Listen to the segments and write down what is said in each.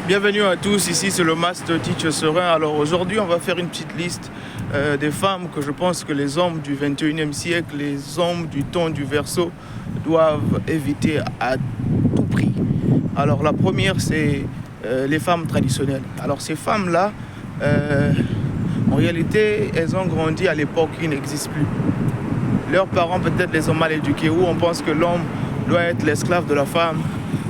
Bienvenue à tous, ici c'est le Master Teacher Serein. Alors aujourd'hui on va faire une petite liste des femmes que je pense que les hommes du 21e siècle, les hommes du temps du Verseau doivent éviter à tout prix. Alors la première c'est les femmes traditionnelles. Alors ces femmes-là, en réalité elles ont grandi à l'époque qui n'existe plus. Leurs parents peut-être les ont mal éduqués, où on pense que l'homme doit être l'esclave de la femme.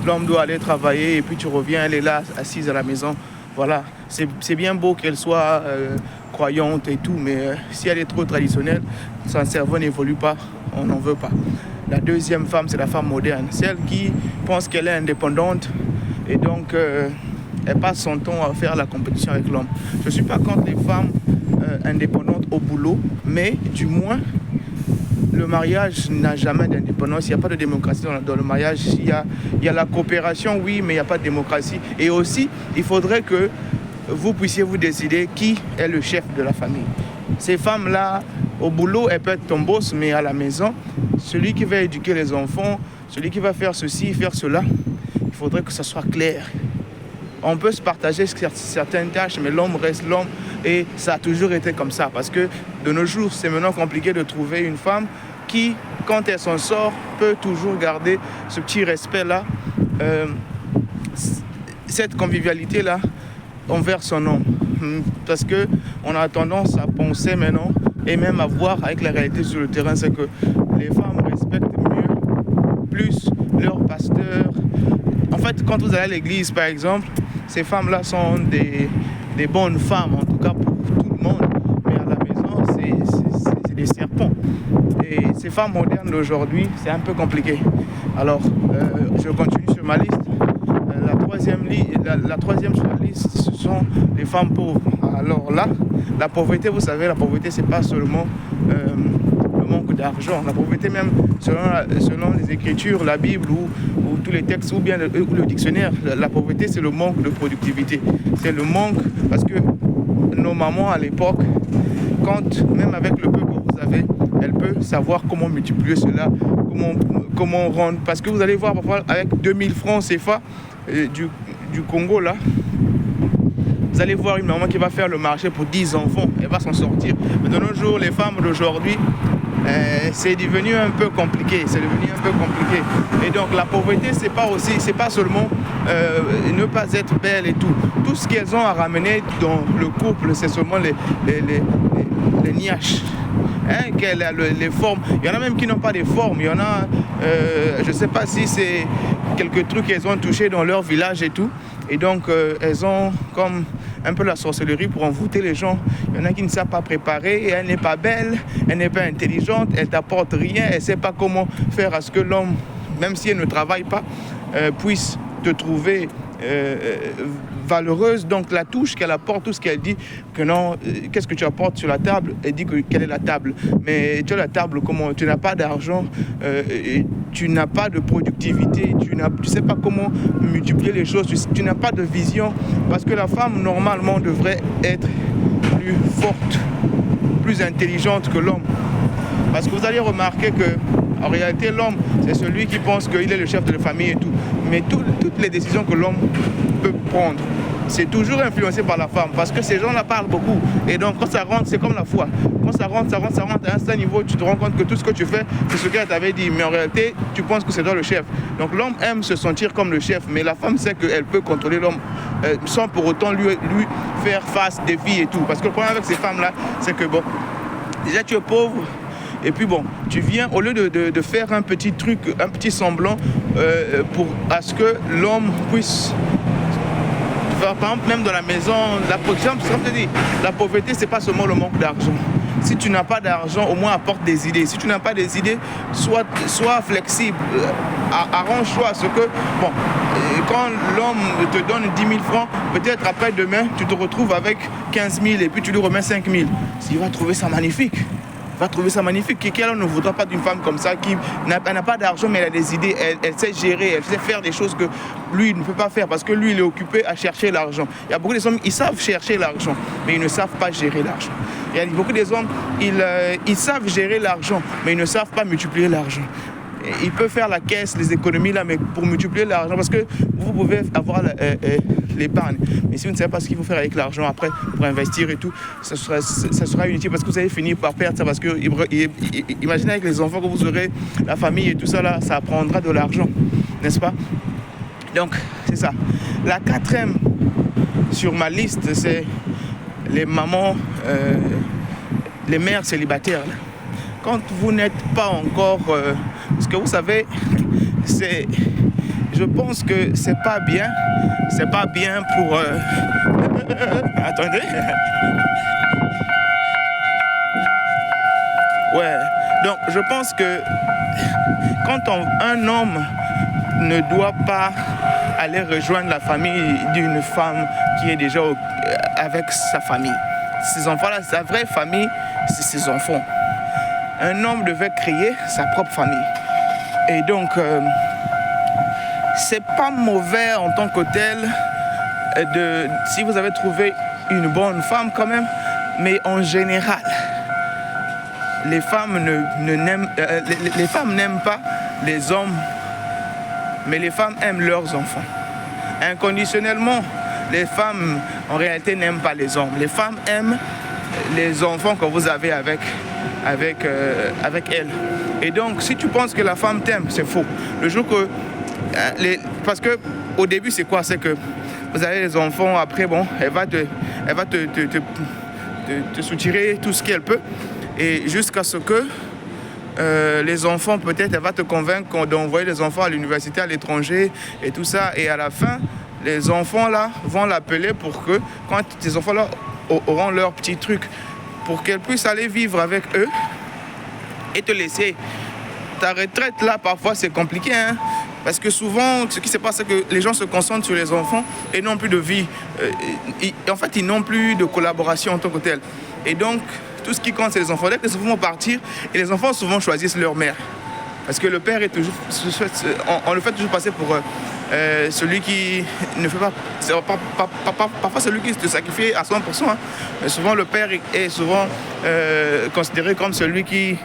L'homme doit aller travailler et puis tu reviens, elle est là, assise à la maison. Voilà, c'est bien beau qu'elle soit croyante et tout, mais si elle est trop traditionnelle, son cerveau n'évolue pas, on n'en veut pas. La deuxième femme, c'est la femme moderne, celle qui pense qu'elle est indépendante et donc elle passe son temps à faire la compétition avec l'homme. Je ne suis pas contre les femmes indépendantes au boulot, mais du moins, le mariage n'a jamais d'indépendance, il n'y a pas de démocratie dans le mariage. Il y a la coopération, oui, mais il n'y a pas de démocratie. Et aussi, il faudrait que vous puissiez vous décider qui est le chef de la famille. Ces femmes-là, au boulot, elles peuvent être ton boss, mais à la maison, celui qui va éduquer les enfants, celui qui va faire ceci, faire cela, il faudrait que ça soit clair. On peut se partager certaines tâches, mais l'homme reste l'homme. Et ça a toujours été comme ça. Parce que de nos jours, c'est maintenant compliqué de trouver une femme qui, quand elle s'en sort, peut toujours garder ce petit respect-là, cette convivialité-là envers son homme. Parce qu'on a tendance à penser maintenant, et même à voir avec la réalité sur le terrain, c'est que les femmes respectent mieux, plus leur pasteur. En fait, quand vous allez à l'église, par exemple, ces femmes-là sont des bonnes femmes, en tout cas pour tout le monde. Mais à la maison, c'est des serpents. Et ces femmes modernes d'aujourd'hui, c'est un peu compliqué. Alors, je continue sur ma liste. La troisième sur la liste, ce sont les femmes pauvres. Alors là, la pauvreté, vous savez, la pauvreté, c'est pas seulement le manque d'argent. La pauvreté même, selon les Écritures, la Bible ou tous les textes ou bien le dictionnaire, la pauvreté, c'est le manque de productivité. C'est le manque, parce que nos mamans à l'époque, même avec le peu que vous avez, elles peuvent savoir comment multiplier cela, comment rendre. Parce que vous allez voir parfois avec 2000 francs CFA du Congo là, vous allez voir une maman qui va faire le marché pour 10 enfants, elle va s'en sortir. Mais de nos jours, les femmes d'aujourd'hui, c'est devenu un peu compliqué. Et donc la pauvreté, c'est pas seulement ne pas être belle et tout. Tout ce qu'elles ont à ramener dans le couple, c'est seulement les niaches. Les formes. Il y en a même qui n'ont pas de formes. Il y en a, je ne sais pas si c'est quelques trucs qu'elles ont touchés dans leur village et tout. Et donc, elles ont comme un peu la sorcellerie pour envoûter les gens. Il y en a qui ne savent pas préparer, et elle n'est pas belle, elle n'est pas intelligente, elle t'apporte rien, elle ne sait pas comment faire à ce que l'homme, même si elle ne travaille pas, puisse te trouver valeureuse. Donc la touche qu'elle apporte, tout ce qu'elle dit, que non, qu'est-ce que tu apportes sur la table, elle dit quelle est la table. Mais tu as la table, comment tu n'as pas d'argent, tu n'as pas de productivité, tu sais pas comment multiplier les choses, tu n'as pas de vision, parce que la femme normalement devrait être plus forte, plus intelligente que l'homme. Parce que vous allez remarquer que en réalité, l'homme, c'est celui qui pense qu'il est le chef de la famille et tout. Mais toutes les décisions que l'homme peut prendre, c'est toujours influencé par la femme. Parce que ces gens-là parlent beaucoup. Et donc, quand ça rentre, c'est comme la foi. Quand ça rentre. À un certain niveau, tu te rends compte que tout ce que tu fais, c'est ce qu'elle t'avait dit. Mais en réalité, tu penses que c'est toi le chef. Donc, l'homme aime se sentir comme le chef. Mais la femme sait qu'elle peut contrôler l'homme sans pour autant lui faire face, défi et tout. Parce que le problème avec ces femmes-là, c'est que, bon, déjà, tu es pauvre. Et puis bon, tu viens, au lieu de faire un petit truc, un petit semblant à ce que l'homme puisse faire, par exemple, même dans la maison, la pauvreté, c'est pas seulement le manque d'argent. Si tu n'as pas d'argent, au moins apporte des idées. Si tu n'as pas des idées, sois flexible. Arrange-toi à ce que, bon, quand l'homme te donne 10 000 francs, peut-être après-demain, tu te retrouves avec 15 000 et puis tu lui remets 5 000. Il va trouver ça magnifique. Quel homme ne voudra pas d'une femme comme ça qui n'a pas d'argent mais elle a des idées, elle sait gérer, elle sait faire des choses que lui ne peut pas faire parce que lui il est occupé à chercher l'argent. Il y a beaucoup d'hommes, ils savent chercher l'argent mais ils ne savent pas gérer l'argent. Il y a beaucoup d'hommes, ils savent gérer l'argent mais ils ne savent pas multiplier l'argent. il peut faire la caisse, les économies là, mais pour multiplier l'argent, parce que vous pouvez avoir l'épargne. Mais si vous ne savez pas ce qu'il faut faire avec l'argent après pour investir et tout, ça sera inutile parce que vous allez finir par perdre ça. Parce que imaginez avec les enfants que vous aurez, la famille et tout ça là, ça prendra de l'argent, n'est-ce pas? Donc c'est ça. La quatrième sur ma liste, c'est les mamans, les mères célibataires. Là. Quand vous n'êtes pas encore, parce que vous savez, je pense que c'est pas bien pour. Attendez. Ouais. Donc je pense que quand un homme ne doit pas aller rejoindre la famille d'une femme qui est déjà avec sa famille. Ces enfants-là, sa vraie famille, c'est ses enfants. Un homme devait créer sa propre famille. Et donc, c'est pas mauvais en tant que tel si vous avez trouvé une bonne femme quand même, mais en général, les femmes les femmes n'aiment pas les hommes, mais les femmes aiment leurs enfants. Inconditionnellement, les femmes, en réalité, n'aiment pas les hommes. Les femmes aiment les enfants que vous avez avec elles. Et donc, si tu penses que la femme t'aime, c'est faux. Le jour que... parce que au début, c'est quoi? C'est que vous avez les enfants, après, bon, elle va te soutirer tout ce qu'elle peut. Et jusqu'à ce que les enfants, peut-être, elle va te convaincre d'envoyer les enfants à l'université, à l'étranger et tout ça. Et à la fin, les enfants là vont l'appeler pour que, quand ces enfants là auront leur petit truc, pour qu'elle puisse aller vivre avec eux et te laisser. Ta retraite là, parfois c'est compliqué, hein, parce que souvent, ce qui se passe, c'est que les gens se concentrent sur les enfants et n'ont plus de vie. En fait, ils n'ont plus de collaboration en tant que tel. Et donc, tout ce qui compte, c'est les enfants. Dès que les enfants vont partir, et les enfants souvent choisissent leur mère. Parce que le père est toujours... On le fait toujours passer pour celui qui ne fait pas... Parfois, celui qui se sacrifie à 100%. Hein. Mais souvent, le père est souvent considéré comme celui qui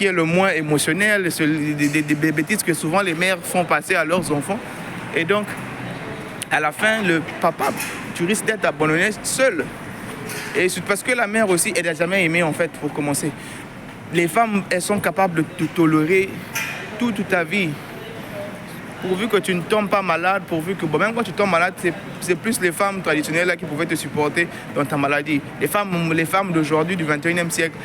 est le moins émotionnel, des bêtises que souvent les mères font passer à leurs enfants. Et donc, à la fin, le papa, tu risques d'être abandonné seul. Et c'est parce que la mère aussi, elle n'a jamais aimé, en fait, pour commencer. Les femmes, elles sont capables de te tolérer toute ta vie. Pourvu que tu ne tombes pas malade, pourvu que... Bon, même quand tu tombes malade, c'est plus les femmes traditionnelles là, qui pouvaient te supporter dans ta maladie. Les femmes d'aujourd'hui, du 21e siècle,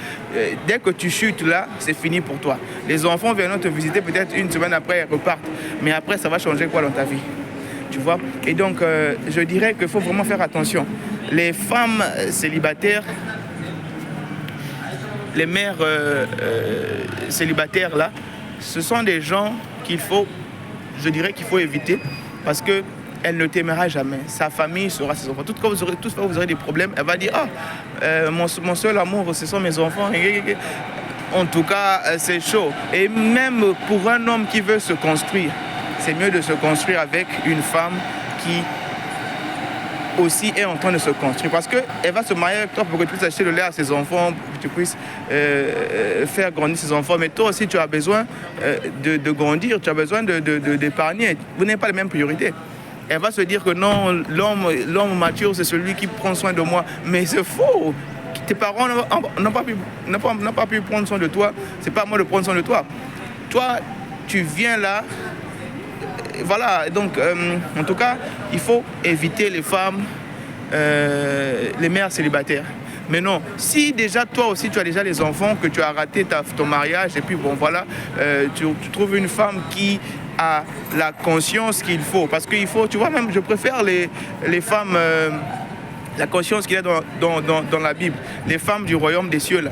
dès que tu chutes là, c'est fini pour toi. Les enfants viennent te visiter peut-être une semaine après, elles repartent. Mais après, ça va changer quoi dans ta vie? Tu vois? Et donc, je dirais qu'il faut vraiment faire attention. Les femmes célibataires, les mères célibataires là, ce sont des gens qu'il faut éviter parce qu'elle ne t'aimera jamais. Sa famille sera ses enfants. Tout fois vous aurez des problèmes, elle va dire mon seul amour, ce sont mes enfants. En tout cas, c'est chaud. Et même pour un homme qui veut se construire, c'est mieux de se construire avec une femme qui aussi est en train de se construire parce qu'elle va se marier avec toi pour que tu puisses acheter le lait à ses enfants, pour que tu puisses faire grandir ses enfants. Mais toi aussi, tu as besoin de grandir, tu as besoin d'épargner. Vous n'avez pas les mêmes priorités. Elle va se dire que non, l'homme mature, c'est celui qui prend soin de moi. Mais c'est faux. Tes parents n'ont pas pu prendre soin de toi. C'est pas à moi de prendre soin de toi. Toi, tu viens là. Voilà, donc en tout cas, il faut éviter les femmes, les mères célibataires. Mais non, si déjà toi aussi tu as déjà les enfants, que tu as raté ton mariage, et puis bon voilà, tu trouves une femme qui a la conscience qu'il faut. Parce qu'il faut, tu vois, même je préfère les femmes, la conscience qu'il y a dans la Bible, les femmes du royaume des cieux là.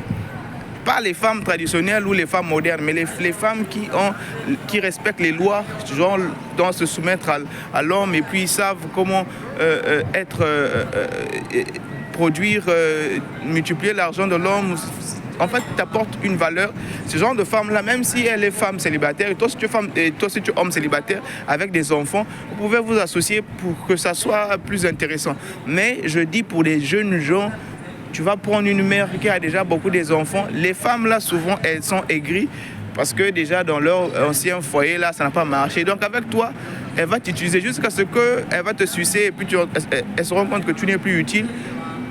Pas les femmes traditionnelles ou les femmes modernes, mais les femmes qui respectent les lois, genre doivent se soumettre à l'homme et puis savent comment produire, multiplier l'argent de l'homme. En fait, t'apporte une valeur. Ce genre de femme-là, même si elle est femme célibataire, et toi si tu es homme célibataire avec des enfants, vous pouvez vous associer pour que ça soit plus intéressant. Mais je dis pour les jeunes gens, tu vas prendre une mère qui a déjà beaucoup d'enfants. Les femmes là, souvent, elles sont aigries parce que déjà dans leur ancien foyer, là, ça n'a pas marché. Donc avec toi, elle va t'utiliser jusqu'à ce qu'elle va te sucer et puis elle se rend compte que tu n'es plus utile.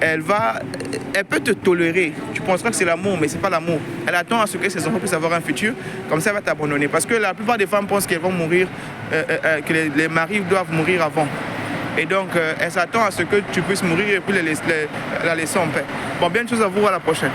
Elle peut te tolérer. Tu penseras que c'est l'amour, mais ce n'est pas l'amour. Elle attend à ce que ses enfants puissent avoir un futur. Comme ça, elle va t'abandonner. Parce que la plupart des femmes pensent qu'elles vont mourir, que les maris doivent mourir avant. Et donc, elle s'attend à ce que tu puisses mourir et puis la laisser en paix. Bon, bien de choses à vous, à la prochaine.